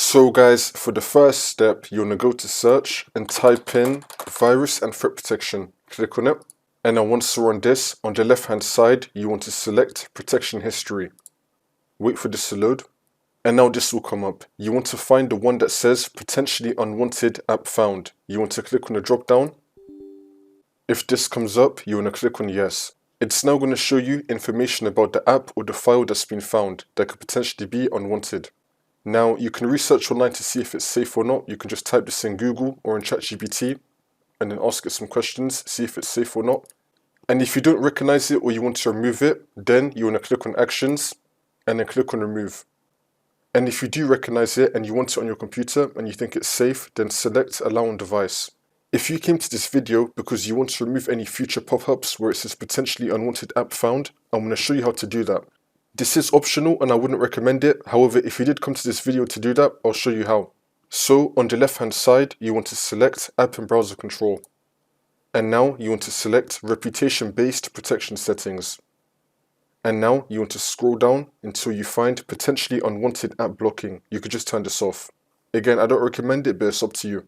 So guys, for the first step, you want to go to search and type in virus and threat protection. Click on it. And then once you're on this, on the left hand side, you want to select protection history. Wait for this to load. And now this will come up. You want to find the one that says potentially unwanted app found. You want to click on the drop down. If this comes up, you want to click on yes. It's now going to show you information about the app or the file that's been found that could potentially be unwanted. Now, you can research online to see if it's safe or not. You can just type this in Google or in ChatGPT and then ask it some questions, see if it's safe or not. And if you don't recognize it or you want to remove it, then you want to click on Actions and then click on Remove. And if you do recognize it and you want it on your computer and you think it's safe, then select Allow on Device. If you came to this video because you want to remove any future pop-ups where it says potentially unwanted app found, I'm going to show you how to do that. This is optional and I wouldn't recommend it. However, if you did come to this video to do that, I'll show you how. So on the left hand side, you want to select App and Browser Control. And now you want to select Reputation-Based Protection Settings. And now you want to scroll down until you find Potentially Unwanted App Blocking. You could just turn this off. Again, I don't recommend it, but it's up to you.